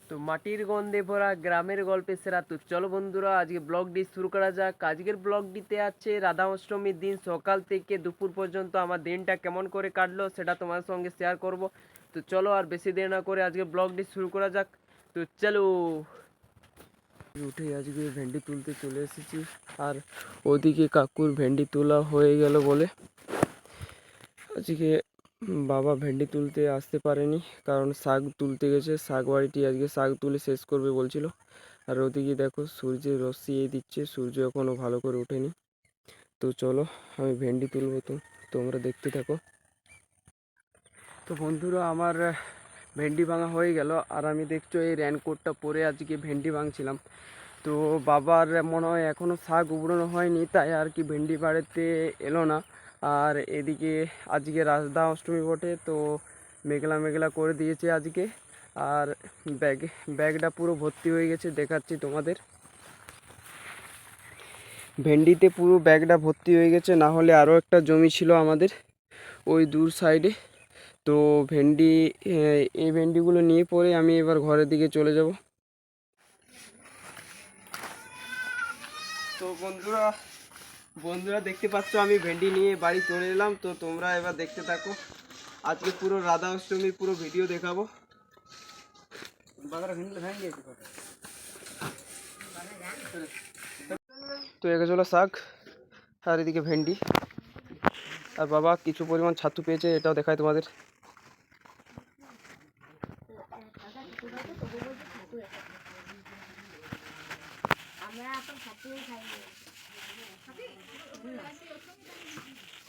তো মাটির গন্ধে ভরা গ্রামের গল্পে সেরা। তো চলো বন্ধুরা, আজকে ব্লগটি শুরু করা যাক। আজকের ব্লগটিতে আছে রাধা অষ্টমীর দিন সকাল থেকে দুপুর পর্যন্ত আমার দিনটা কেমন করে কাটলো সেটা তোমার সঙ্গে শেয়ার করব। তো চলো আর বেশি দেরি না করে আজকে ব্লগটি শুরু করা যাক। তো চলো। উঠে আজকে ভেন্ডি তুলতে চলে এসেছি, আর ওদিকে কাকুর ভেন্ডি তোলা হয়ে গেল বলে আজকে বাবা ভেন্ডি তুলতে আসতে পারেনি, কারণ শাক তুলতে গেছে। শাক বাড়িটি আজকে শাক তুলে শেষ করবে বলছিল। আর ওদিকে দেখো সূর্যের রশ্মি দিচ্ছে, সূর্য এখনও ভালো করে ওঠেনি। তো চলো আমি ভেন্ডি তুলবো, তো তোমরা দেখতে থাকো। তো বন্ধুরা, আমার ভেন্ডি ভাঙা হয়ে গেল, আর আমি দেখছো এই রেনকোটটা পরে আজকে ভেন্ডি ভাঙছিলাম। তো বাবার মনে হয় এখনও শাক উবড়ানো হয়নি, তাই আর কি ভেন্ডি বাড়িতে এলো না। আর এদিকে আজকে রাধা অষ্টমী বটে, তো মেঘলা মেঘলা করে দিয়েছে আজকে। আর ব্যাগটা পুরো ভর্তি হয়ে গেছে, দেখাচ্ছি তোমাদের। ভেন্ডিতে পুরো ব্যাগটা ভর্তি হয়ে গেছে, না হলে আরও একটা জমি ছিল আমাদের ওই দূর সাইডে। তো ভেন্ডি, এই ভেন্ডিগুলো নিয়ে পরে আমি এবার ঘরের দিকে চলে যাব। তো বন্ধুরা বন্ধুরা দেখতে পাচ্ছ আমি ভেন্ডি নিয়ে বাড়ি চলে এলাম। তো তোমরা এবার দেখতে থাকো, আজকে পুরো রাধা অষ্টমীর পুরো ভিডিও দেখাবো। তো একে চলো শাক, আর এদিকে ভেন্ডি, আর বাবা কিছু পরিমাণ ছাতু পেয়েছে, এটাও দেখায় তোমাদের।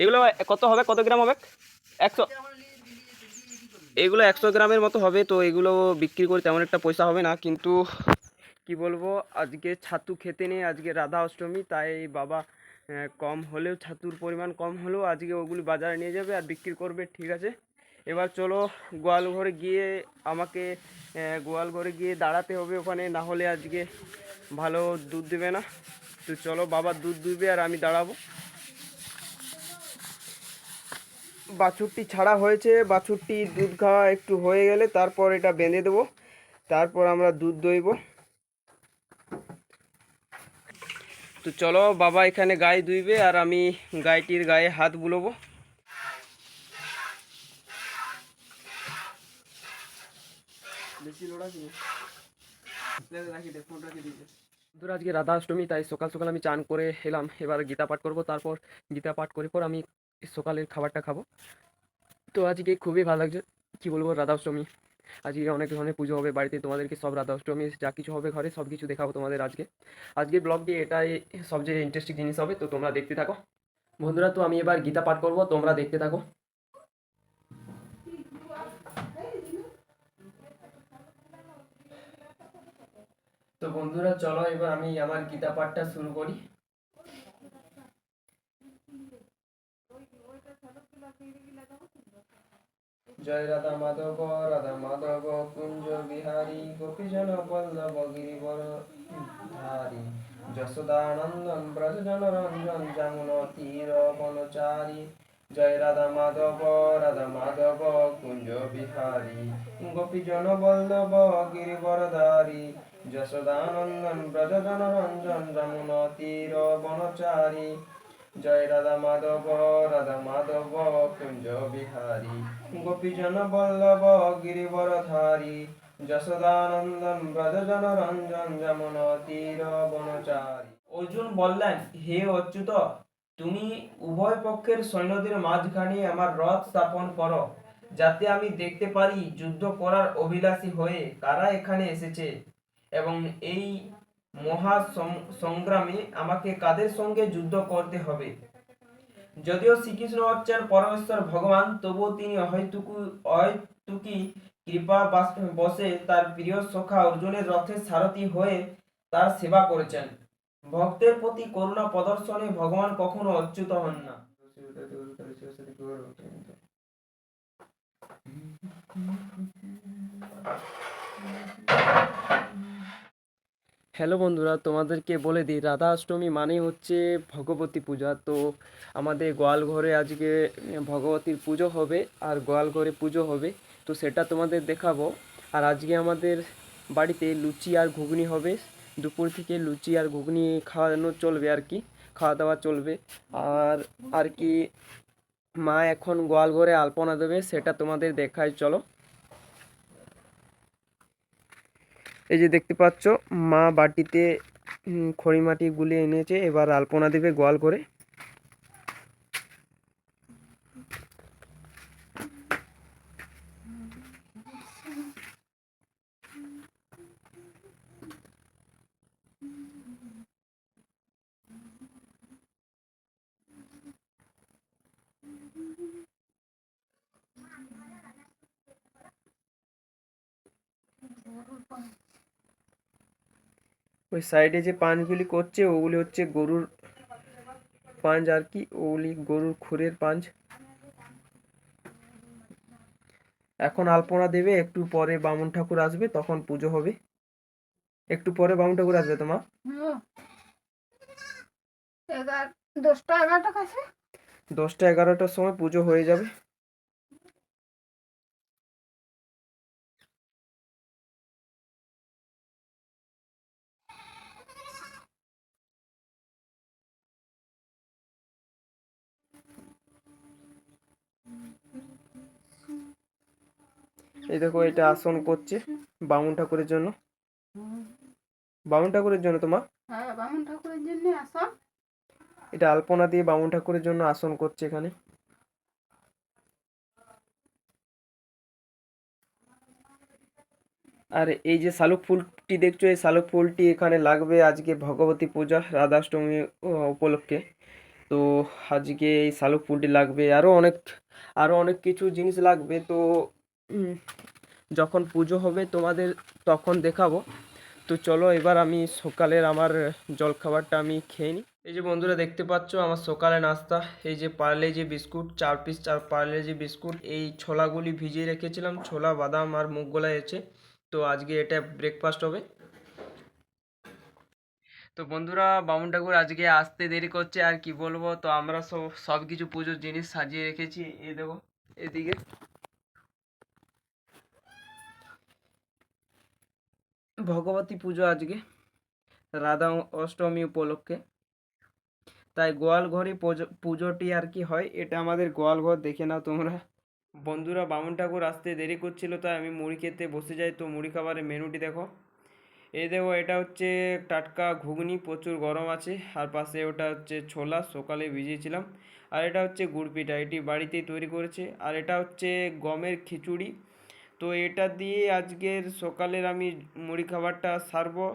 এগুলো কত হবে, কত গ্রাম হবে? 100। এগুলো 100 গ্রামের মতো হবে। তো এগুলো বিক্রি করে তেমন একটা পয়সা হবে না, কিন্তু কি বলবো, আজকে ছাতু খেতে নেই, আজকে রাধা অষ্টমী, তাই বাবা কম হলেও, ছাতুর পরিমাণ কম হলেও আজকে ওগুলি বাজারে নিয়ে যাবে আর বিক্রি করবে। ঠিক আছে, এবার চলো গোয়াল ঘরে গিয়ে, আমাকে গোয়াল ঘরে গিয়ে দাঁড়াতে হবে ওখানে, না হলে আজকে ভালো দুধ দেবে না। তো চলো, বাবা দুধ দুবে আর আমি দাঁড়াবো। বাছুরটি ছাড়া হয়েছে, বাছুরটি দুধ খাওয়া একটু হয়ে গেলে তারপর এটা বেঁধে দেবো, তারপর আমরা দুধ দইব। তো চলো, বাবা এখানে গায়ে ধুইবে আর আমি গাইটির গায়ে হাত বুলোবো। ধর আজকে রাধা অষ্টমী, তাই সকাল সকাল আমি চান করে এলাম। এবার গীতা পাঠ করব, তারপর গীতা পাঠ করে পর আমি সকালের খাবারটা খাবো। তো আজকে খুবই ভালো লাগছে, কি বলবো, রাধা অষ্টমী আজকে অনেক ধরনের পুজো হবে বাড়িতে, তোমাদেরকে সব রাধা অষ্টমী যা কিছু হবে ঘরে সব কিছু দেখাবো তোমাদের আজকে। আজকের ব্লগটি এটাই সবচেয়ে ইন্টারেস্টিং জিনিস হবে, তো তোমরা দেখতে থাকো বন্ধুরা। তো আমি এবার গীতা পাঠ করব, তোমরা দেখতে থাকো। তো বন্ধুরা চলো, এবার আমি আমার গীতা পাঠটা শুরু করি। জয় রাধা মাধব কুঞ্জ বিহারী, গোপীজন বল্লভ গিরিবর ধারী, যশোদানন্দন ব্রজজন রঞ্জন যমুন তীর বনচারী। জয় রাধা মাধব কুঞ্জ বিহারী, গোপীজন বল্লভ গিরিবরধারী, যশোদানন্দন ব্রজজন রঞ্জন যমুন তীর বনচারী। জয় রাধা মাধব কুঞ্জ বিহারী, গোপীজন বল্লভ গিরিবরধারী, যশোদানন্দন ব্রজজন রঞ্জন যমুন তীর বনচারী। অর্জুন বললেন, হে অচ্যুত, তুমি উভয় পক্ষের সৈন্যদের মাঝখানে আমার রথ স্থাপন করো, যাতে আমি দেখতে পারি যুদ্ধ করার অভিলাষী হয়ে কারা এখানে এসেছে, এবং এই মহা সংগ্রামে আমাকে কাদের সঙ্গে যুদ্ধ করতে হবে। যদিও শ্রীকৃষ্ণ হচ্ছেন পরমেশ্বর ভগবান, তবুও তিনি অহৈতুকী কৃপা বসে তার প্রিয় সখা অর্জুনের রথের সারথি হয়ে তার সেবা করেছেন। ভক্তের প্রতি করুণা প্রদর্শনে ভগবান কখনো অচ্যুত হন না। হ্যালো বন্ধুরা, তোমাদেরকে বলে দিই, রাধা অষ্টমী মানেই হচ্ছে ভগবতী পূজা। তো আমাদের গোয়াল ঘরে আজকে ভগবতীর পুজো হবে, আর গোয়াল ঘরে পুজো হবে, তো সেটা তোমাদের দেখাবো। আর আজকে আমাদের বাড়িতে লুচি আর ঘুগনি হবে। দুপুর থেকে লুচি আর ঘুগনি খাওয়ানো চলবে আর কি, খাওয়া দাওয়া চলবে। আর আর কি মা এখন গোয়াল ঘরে আলপনা দেবে, সেটা তোমাদের দেখায়, চলো। এই যে দেখতে পাচ্ছ, মা বাটিতে খড়ি মাটি গুলিয়ে এনেছে, এবার আলপনা দেবে গোয়াল ঘরে। ওই সাইডে যে পাঁচগুলি করছে ওগুলি হচ্ছে গরুর পাঁচ আর কি, ওগুলি গরুর খুরের পাঁচ। এখন আলপনা দেবে, একটু পরে বামুন ঠাকুর আসবে, তখন পুজো হবে। একটু পরে বামুন ঠাকুর আসবে তোমার, 10টা 11টা কাছে। 10টা 11টার সময় পুজো হয়ে যাবে। এই দেখো, এটা আসন করছে বামুন ঠাকুরের জন্য, বামুন ঠাকুরের জন্য তোমার। হ্যাঁ, বামুন ঠাকুরের জন্য আসন। এটা আলপনা দিয়ে বামুন ঠাকুরের জন্য আসন করছে এখানে। আর এই যে শালুক ফুলটি দেখছো, এই শালুক ফুলটি এখানে লাগবে আজকে ভগবতী পূজা রাধাষ্টমী উপলক্ষে। তো আজকে এই শালুক ফুলটি লাগবে, আরও অনেক কিছু জিনিস লাগবে। তো উম, যখন পুজো হবে তোমাদের তখন দেখাবো। তো চলো, এবার আমি সকালের আমার জলখাবারটা আমি খেয়ে নিই। এই যে বন্ধুরা দেখতে পাচ্ছ আমার সকালে নাস্তা, এই যে Parle-G biscuit, 4 piece Parle-G biscuit, এই ছোলাগুলি ভিজিয়ে রেখেছিলাম, ছোলা বাদাম আর মুগ গোলাই আছে। তো আজকে এটা ব্রেকফাস্ট হবে। তো বন্ধুরা, বামুন ঠাকুর আজকে আসতে দেরি করছে, আর কি বলবো। তো আমরা সব কিছু পুজোর জিনিস সাজিয়ে রেখেছি, এই দেখো এদিকে। ভগবতী পুজো আজকে রাধা অষ্টমী উপলক্ষে, তাই গোয়াল ঘরে পুজোটি আর কি হয়। এটা আমাদের গোয়াল ঘর, দেখে নাও তোমরা। বন্ধুরা, বামুন ঠাকুর আসতে দেরি করছিল, তাই আমি মুড়ি খেতে বসে যাই। তো মুড়ি খাবারের মেনুটি দেখো, এই দেখো, এটা হচ্ছে টাটকা ঘুগনি, প্রচুর গরম আছে। আর পাশে ওটা হচ্ছে ছোলা, সকালে ভিজিয়েছিলাম। আর এটা হচ্ছে গুড় পিঠা, এটি বাড়িতেই তৈরি করেছে। আর এটা হচ্ছে গমের খিচুড়ি। তো এটা দিয়ে আজকের সকালের আমি মুড়ি খাবারটা সারবো।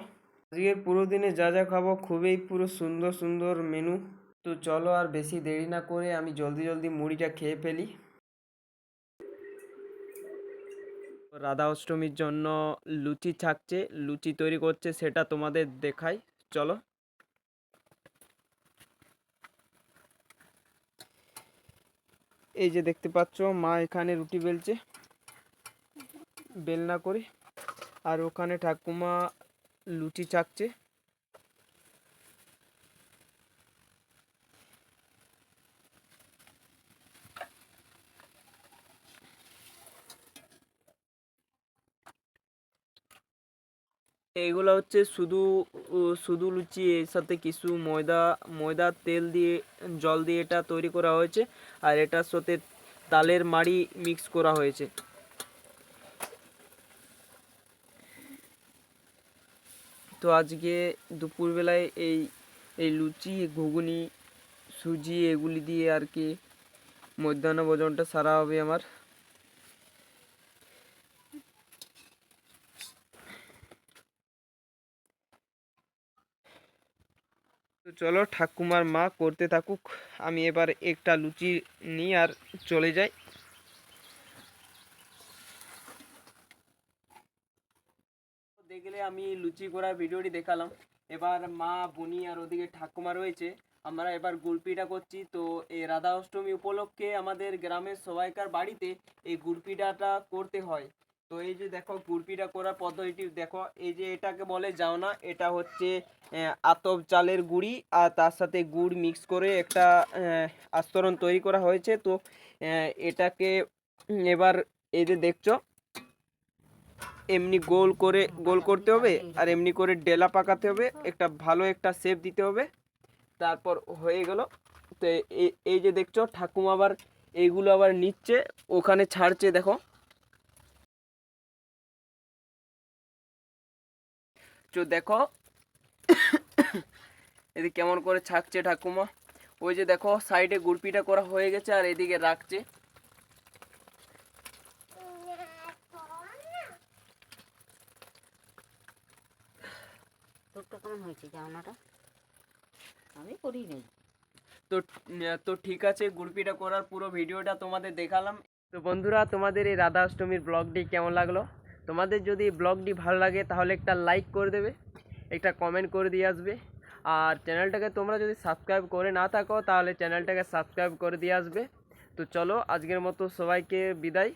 আজকের পুরো দিনে যা যা খাবো, খুবই পুরো সুন্দর সুন্দর মেনু। তো চলো, আর বেশি দেরি না করে আমি জলদি জলদি মুড়িটা খেয়ে ফেলি। রাধা অষ্টমীর জন্য লুচি থাকছে, লুচি তৈরি করছে, সেটা তোমাদের দেখাই, চলো। এই যে দেখতে পাচ্ছ, মা এখানে রুটি বেলছে বেলনা করে, আর ওখানে ঠাকুমা লুচি চাকছে। এইগুলো হচ্ছে শুধু লুচি, এর সাথে কিছু ময়দা তেল দিয়ে জল দিয়ে এটা তৈরি করা হয়েছে। আর এটার সাথে তালের মাড়ি মিক্স করা হয়েছে। তো আজকে দুপুরবেলায় এই এই লুচি ঘুগনি সুজি এগুলি দিয়ে আর কি মধ্যাহ্ন ভোজনটা সারা হবে আমার। তো চলো, ঠাকুমার মা করতে থাকুক, আমি এবার একটা লুচি নিই আর চলে যাই। দেখলে আমি লুচি করার ভিডিওটি দেখালাম। এবার মা বুনি আর ওদিকে ঠাকুমা রয়েছে, আমরা এবার গুড়পিঠা করছি। তো এই রাধা অষ্টমী উপলক্ষে আমাদের গ্রামের সবাইকার বাড়িতে এই গুড়পিঠাটা করতে হয়। তো এই যে দেখো, গুড়পিঠা করার পদ্ধতিটি দেখো, এই যে এটাকে বলে জাওনা, এটা হচ্ছে আতপ চালের গুঁড়ি আর তার সাথে গুড় মিক্স করে একটা আস্তরণ তৈরি করা হয়েছে। তো এটাকে এবার এই যে দেখছো, এমনি গোল করতে হবে, আর এমনি করে ডেলা পাকাতে হবে, একটা ভালো একটা শেপ দিতে হবে। তারপর হয়ে গেল। তো এই যে দেখছো ঠাকুমা আবার এইগুলো আবার নিচ্ছে, ওখানে ছাড়ছে দেখো। তো দেখো এদিকে কেমন করে ছাকছে ঠাকুমা। ওই যে দেখো সাইডে গুড়পিটা করা হয়ে গেছে আর এদিকে রাখছে। তোরটা কেমন হয়েছে জামাটা? আমি করি নাই। তো তো ঠিক আছে, গুড়পিটা করার পুরো ভিডিওটা তোমাদের দেখালাম। তো বন্ধুরা, তোমাদের এই রাধা অষ্টমীর ব্লগটি কেমন লাগলো? তোমাদের যদি ব্লগটি ভালো লাগে তাহলে একটা লাইক করে দেবে, একটা কমেন্ট করে দিয়ে আসবে। আর চ্যানেলটাকে তোমরা যদি সাবস্ক্রাইব করে না থাকো তাহলে চ্যানেলটাকে সাবস্ক্রাইব করে দিয়ে আসবে। তো চলো আজকের মতো সবাইকে বিদায়।